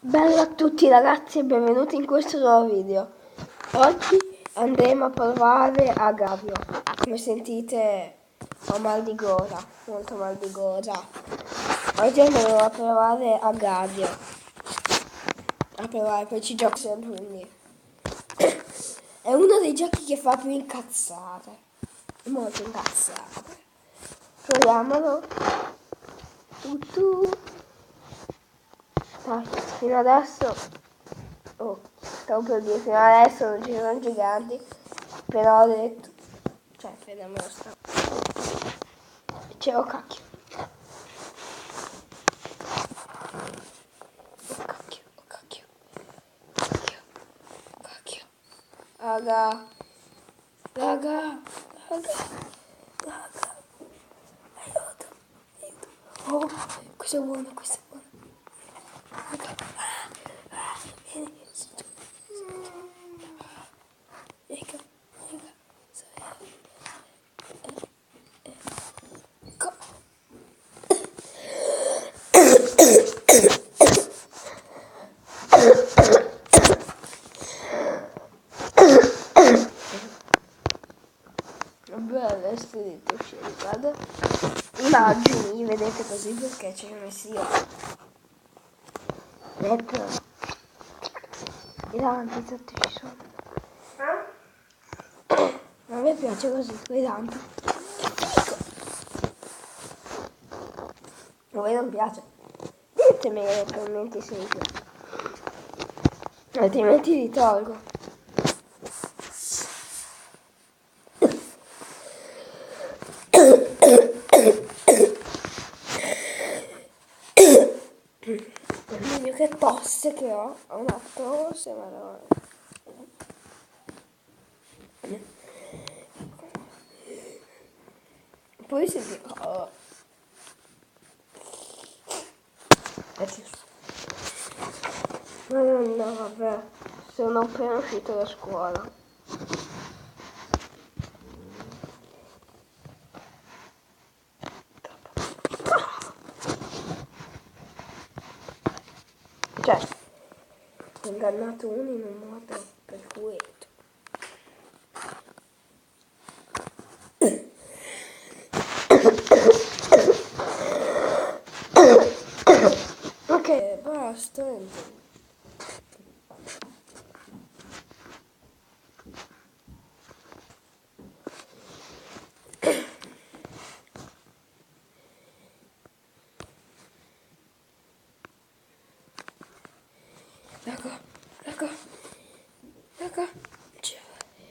Bella a tutti ragazzi e benvenuti in questo nuovo video. Oggi andremo a provare a Gavio. Come sentite ho mal di gola, molto mal di gola. Oggi andremo a provare a Gavio. A provare, poi ci gioco sempre quindi. È uno dei giochi che fa più incazzare. Molto incazzare. Proviamolo. Dai, fino adesso, stavo per dire, fino adesso non ci sono giganti, però ho detto, cioè, vediamolo sta. C'è, oh cacchio. Oh cacchio, oh cacchio, cacchio, cacchio. Raga, raga, aiuto, aiuto. Oh, questo è buono, questo è buono. Bello, di uscire, guarda. Immagini, vedete così perché ci ho messi io. Ecco. E davanti sotto ci sono. A me piace così, qui davanti. A voi non piace? Ditemi nei commenti se vi piace. Altrimenti li tolgo. Che tosse che ho una tosse, madonna. Poi si dico, madonna, vabbè, sono appena uscito da scuola. Cioè, ho ingannato uno in un modo perfetto. Ok, basta. Ecco, ce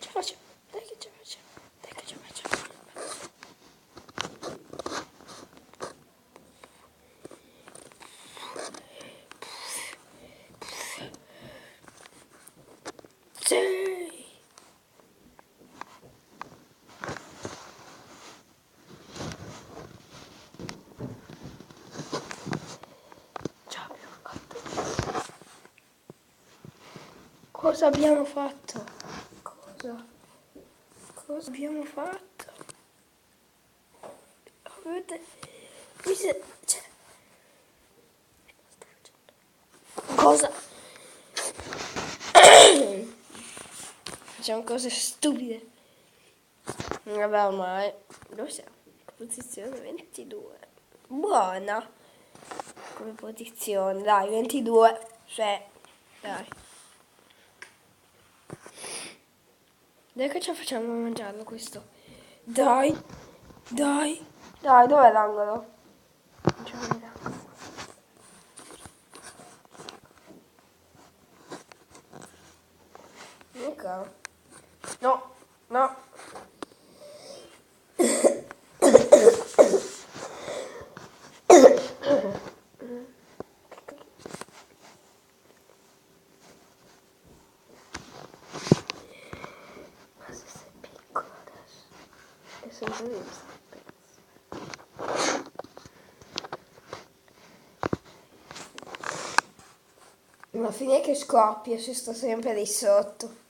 la faccio, dai che ce la faccio, dai che ce la faccio. Sì! Ciao, abbiamo fatto. Cosa abbiamo fatto? Cosa abbiamo fatto? Avete... Cioè... Cosa? Facciamo cose stupide. Vabbè, ormai. Dove siamo? Posizione 22. Buona. Come posizione. Dai, 22. Cioè, dai. Dai che ce la facciamo a mangiarlo questo. Dai. Dai. Dai, dov'è l'angolo? Non c'è l'angolo. Mica. No, no. Ma se sei piccolo adesso. È sempre visto. Ma fine che scoppia se sto sempre lì sotto.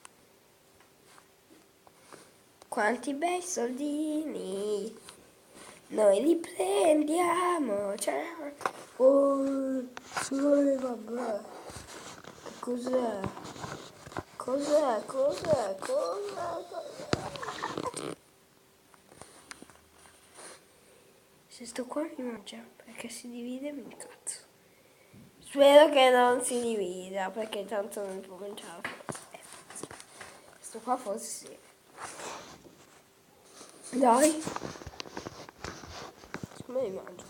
Quanti bei soldini noi li prendiamo, cioè, vabbè. Cos'è? Cos'è? Se sto qua mi mangia, perché si divide mi incazzo. Spero che non si divida, perché tanto non può mangiare. Sto qua forse sì. Dai. Secondo me mi mangio.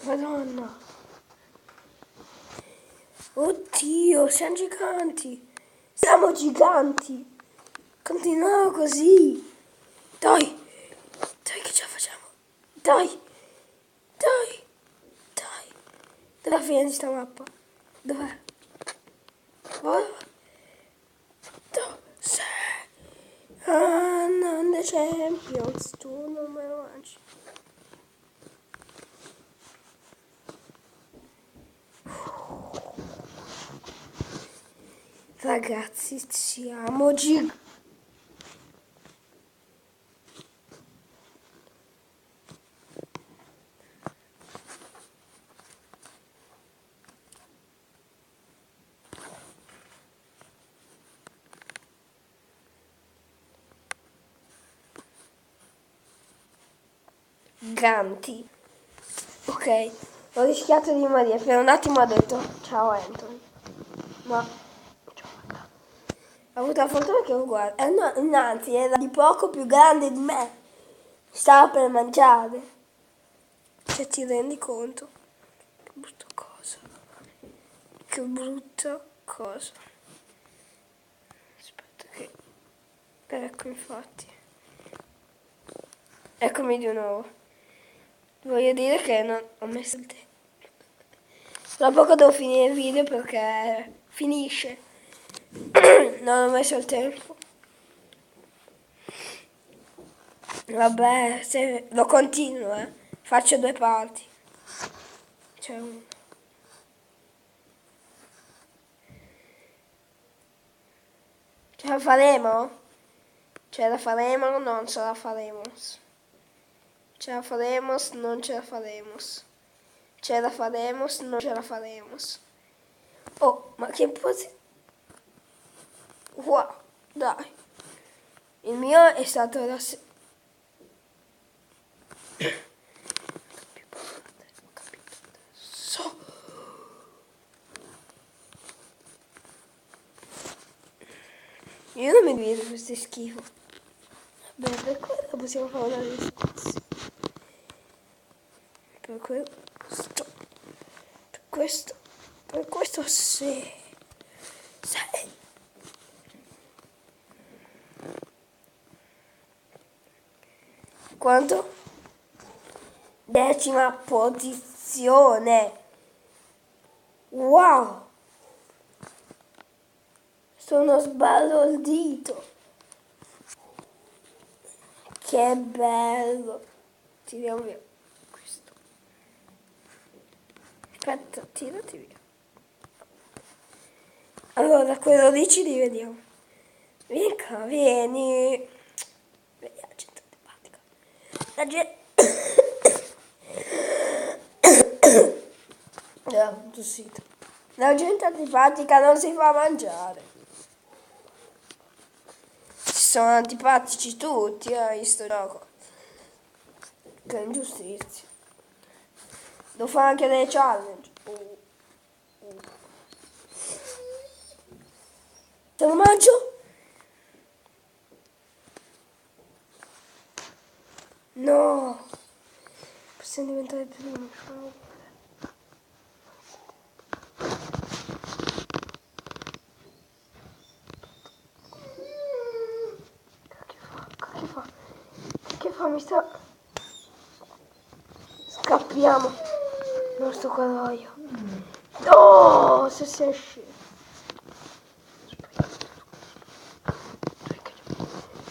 Madonna. Oddio, siamo giganti. Siamo giganti. Continuiamo così. Dai. Dai che ce la facciamo. Dai. Dov'è la fine di sta mappa? Dov'è? Dove sei? Ah, non the champions. Tu non me lo mangi. Ragazzi, siamo giganti. Ganti. Ok, ho rischiato di morire. Per un attimo ho detto ciao Anthony. Ma ho avuto la fortuna che ho guardato. No, innanzi, era di poco più grande di me. Stava per mangiare. Cioè, ti rendi conto? Che brutta cosa. Che brutta cosa. Aspetta che... Ecco, infatti. Eccomi di nuovo. Voglio dire che non ho messo il tempo. Tra poco devo finire il video perché finisce. Non ho messo il tempo. Vabbè, se lo continuo, faccio 2 parti. C'è uno. Ce la faremo? Ce la faremo o non ce la faremo? Ce la faremo, non ce la faremo. Ce la faremo, non ce la faremo. Oh, ma che posizione? Wow, dai. Il mio è stato da... Io non mi vedo questo schifo. Beh, per quello possiamo fare una discussione. Per questo sì. Sai. Quanto? 10ª posizione. Wow. Sono sbalordito. Che bello. Tiriamo via questo. Aspetta, tirati via. Allora, quello lì ci rivediamo. Vieni qua, vieni. Vedi la gente antipatica. La gente... tossito. La gente antipatica non si fa mangiare. Ci sono antipatici tutti in sto gioco. Che ingiustizia. Devo fare anche delle challenge. Se lo mangio? No. Possiamo diventare primi. Che fa? Mi sta... Scappiamo. Non sto coloio. No, se si esce.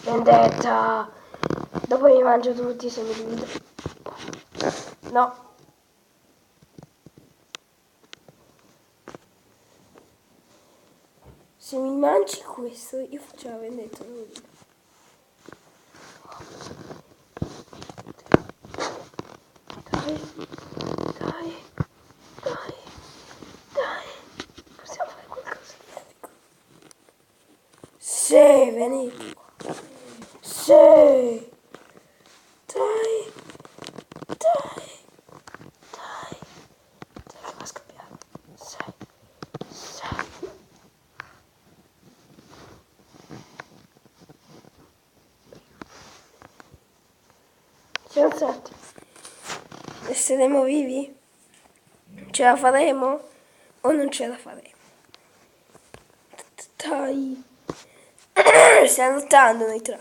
Vendetta. Dopo mi mangio tutti se mi divido. No. Se mi mangi questo, io faccio la vendetta. Sì, vieni qua. Sì. Dai. Dai. Dai. Dai che va a scoppiare. Sì. Sì. Siamo sette. Resteremo vivi? Ce la faremo? O non ce la faremo? Dai. Stiamo lottando noi tre.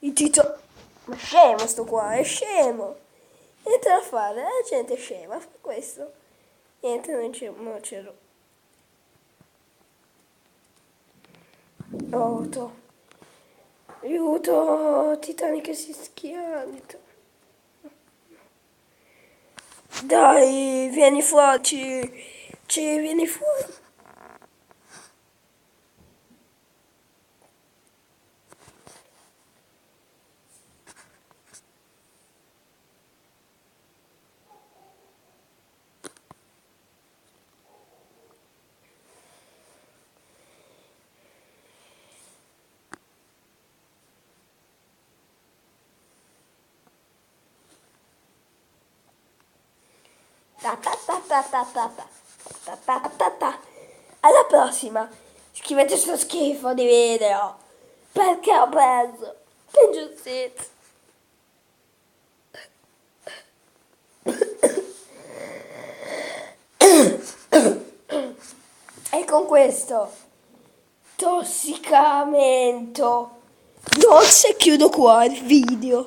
Il Tito. Ma scemo sto qua, è scemo. Niente da fare, la gente è scema, fa questo. Niente, non c'ero. Aiuto. Aiuto, Titanic si schianta. Dai, vieni fuori, vieni fuori. Ta ta ta ta ta ta ta ta ta ta ta. Alla prossima, scrivete sto schifo di video, perché ho preso Injustice. E con questo tossicamento dolce chiudo qua il video.